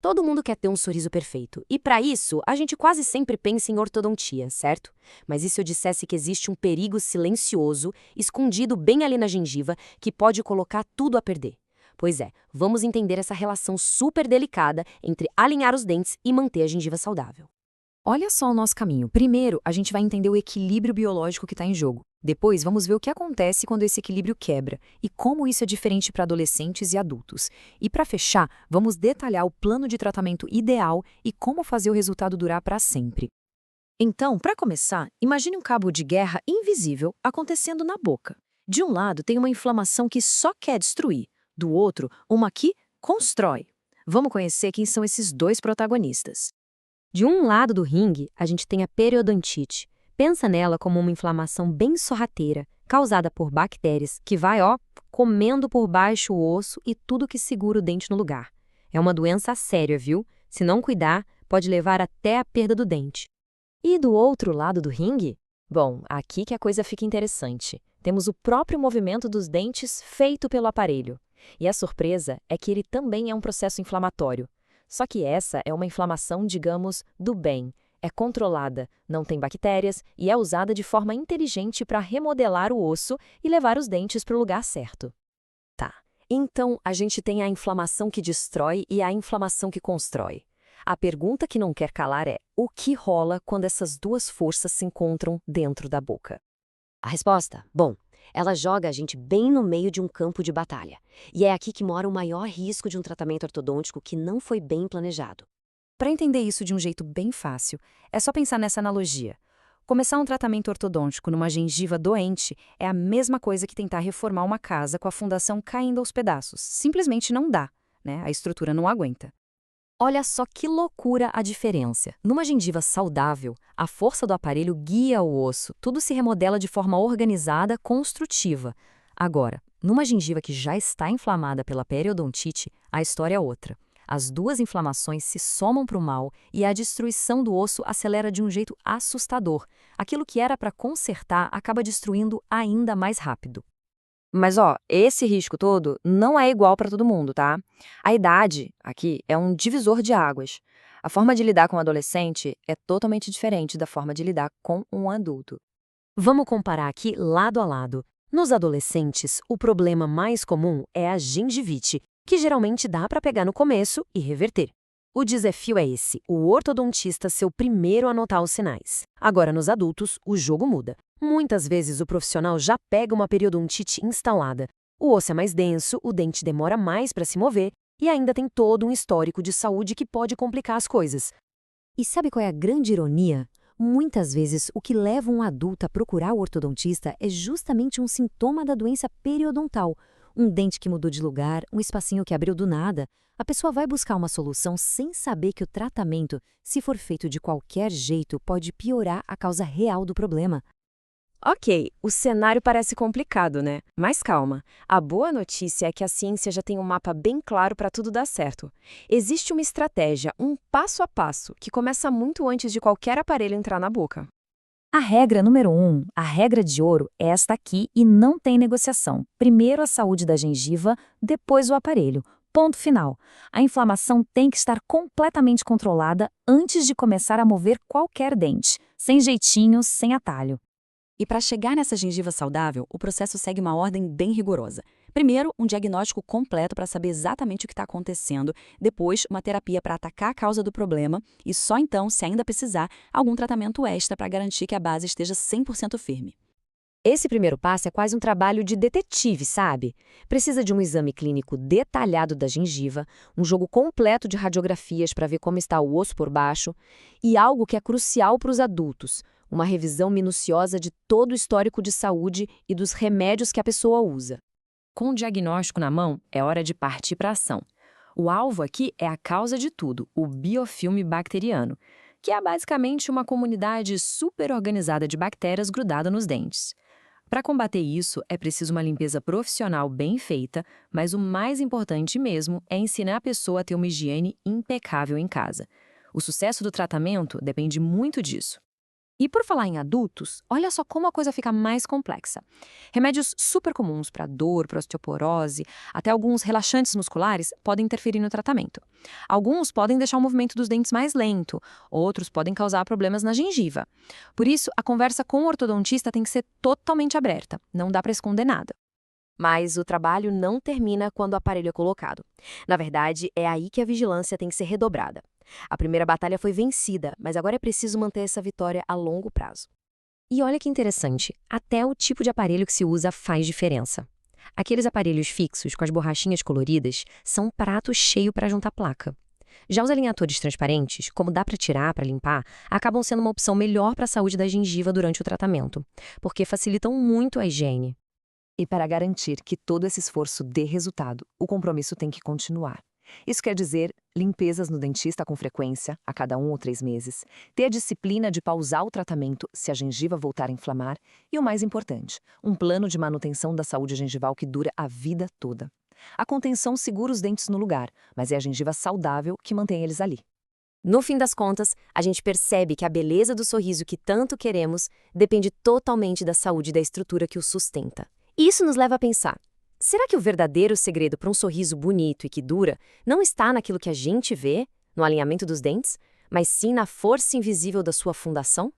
Todo mundo quer ter um sorriso perfeito, e para isso, a gente quase sempre pensa em ortodontia, certo? Mas e se eu dissesse que existe um perigo silencioso, escondido bem ali na gengiva, que pode colocar tudo a perder? Pois é, vamos entender essa relação super delicada entre alinhar os dentes e manter a gengiva saudável. Olha só o nosso caminho. Primeiro, a gente vai entender o equilíbrio biológico que está em jogo. Depois, vamos ver o que acontece quando esse equilíbrio quebra e como isso é diferente para adolescentes e adultos. E para fechar, vamos detalhar o plano de tratamento ideal e como fazer o resultado durar para sempre. Então, para começar, imagine um cabo de guerra invisível acontecendo na boca. De um lado tem uma inflamação que só quer destruir, do outro, uma que constrói. Vamos conhecer quem são esses dois protagonistas. De um lado do ringue, a gente tem a periodontite. Pensa nela como uma inflamação bem sorrateira, causada por bactérias, que vai, comendo por baixo o osso e tudo que segura o dente no lugar. É uma doença séria, viu? Se não cuidar, pode levar até a perda do dente. E do outro lado do ringue? Bom, aqui que a coisa fica interessante. Temos o próprio movimento dos dentes feito pelo aparelho. E a surpresa é que ele também é um processo inflamatório. Só que essa é uma inflamação, digamos, do bem. É controlada, não tem bactérias e é usada de forma inteligente para remodelar o osso e levar os dentes para o lugar certo. Tá, então a gente tem a inflamação que destrói e a inflamação que constrói. A pergunta que não quer calar é: o que rola quando essas duas forças se encontram dentro da boca? A resposta? Bom, ela joga a gente bem no meio de um campo de batalha. E é aqui que mora o maior risco de um tratamento ortodôntico que não foi bem planejado. Para entender isso de um jeito bem fácil, é só pensar nessa analogia. Começar um tratamento ortodôntico numa gengiva doente é a mesma coisa que tentar reformar uma casa com a fundação caindo aos pedaços. Simplesmente não dá, né? A estrutura não aguenta. Olha só que loucura a diferença. Numa gengiva saudável, a força do aparelho guia o osso, tudo se remodela de forma organizada, construtiva. Agora, numa gengiva que já está inflamada pela periodontite, a história é outra. As duas inflamações se somam para o mal e a destruição do osso acelera de um jeito assustador. Aquilo que era para consertar acaba destruindo ainda mais rápido. Mas esse risco todo não é igual para todo mundo, tá? A idade, aqui, é um divisor de águas. A forma de lidar com um adolescente é totalmente diferente da forma de lidar com um adulto. Vamos comparar aqui lado a lado. Nos adolescentes, o problema mais comum é a gengivite, que geralmente dá para pegar no começo e reverter. O desafio é esse: o ortodontista ser o primeiro a notar os sinais. Agora, nos adultos, o jogo muda. Muitas vezes o profissional já pega uma periodontite instalada. O osso é mais denso, o dente demora mais para se mover e ainda tem todo um histórico de saúde que pode complicar as coisas. E sabe qual é a grande ironia? Muitas vezes, o que leva um adulto a procurar o ortodontista é justamente um sintoma da doença periodontal. Um dente que mudou de lugar, um espacinho que abriu do nada. A pessoa vai buscar uma solução sem saber que o tratamento, se for feito de qualquer jeito, pode piorar a causa real do problema. Ok, o cenário parece complicado, né? Mas calma. A boa notícia é que a ciência já tem um mapa bem claro para tudo dar certo. Existe uma estratégia, um passo a passo, que começa muito antes de qualquer aparelho entrar na boca. A regra número 1, a regra de ouro, é esta aqui e não tem negociação. Primeiro a saúde da gengiva, depois o aparelho. Ponto final. A inflamação tem que estar completamente controlada antes de começar a mover qualquer dente, sem jeitinho, sem atalho. E para chegar nessa gengiva saudável, o processo segue uma ordem bem rigorosa. Primeiro, um diagnóstico completo para saber exatamente o que está acontecendo. Depois, uma terapia para atacar a causa do problema. E só então, se ainda precisar, algum tratamento extra para garantir que a base esteja 100% firme. Esse primeiro passo é quase um trabalho de detetive, sabe? Precisa de um exame clínico detalhado da gengiva, um jogo completo de radiografias para ver como está o osso por baixo e algo que é crucial para os adultos: uma revisão minuciosa de todo o histórico de saúde e dos remédios que a pessoa usa. Com o diagnóstico na mão, é hora de partir para a ação. O alvo aqui é a causa de tudo, o biofilme bacteriano, que é basicamente uma comunidade super organizada de bactérias grudada nos dentes. Para combater isso, é preciso uma limpeza profissional bem feita, mas o mais importante mesmo é ensinar a pessoa a ter uma higiene impecável em casa. O sucesso do tratamento depende muito disso. E por falar em adultos, olha só como a coisa fica mais complexa. Remédios super comuns para dor, para osteoporose, até alguns relaxantes musculares podem interferir no tratamento. Alguns podem deixar o movimento dos dentes mais lento, outros podem causar problemas na gengiva. Por isso, a conversa com o ortodontista tem que ser totalmente aberta, não dá para esconder nada. Mas o trabalho não termina quando o aparelho é colocado. Na verdade, é aí que a vigilância tem que ser redobrada. A primeira batalha foi vencida, mas agora é preciso manter essa vitória a longo prazo. E olha que interessante, até o tipo de aparelho que se usa faz diferença. Aqueles aparelhos fixos com as borrachinhas coloridas são um prato cheio para juntar placa. Já os alinhatores transparentes, como dá para tirar, para limpar, acabam sendo uma opção melhor para a saúde da gengiva durante o tratamento, porque facilitam muito a higiene. E para garantir que todo esse esforço dê resultado, o compromisso tem que continuar. Isso quer dizer limpezas no dentista com frequência, a cada 1 ou 3 meses, ter a disciplina de pausar o tratamento se a gengiva voltar a inflamar e, o mais importante, um plano de manutenção da saúde gengival que dura a vida toda. A contenção segura os dentes no lugar, mas é a gengiva saudável que mantém eles ali. No fim das contas, a gente percebe que a beleza do sorriso que tanto queremos depende totalmente da saúde e da estrutura que o sustenta. E isso nos leva a pensar: será que o verdadeiro segredo para um sorriso bonito e que dura não está naquilo que a gente vê, no alinhamento dos dentes, mas sim na força invisível da sua fundação?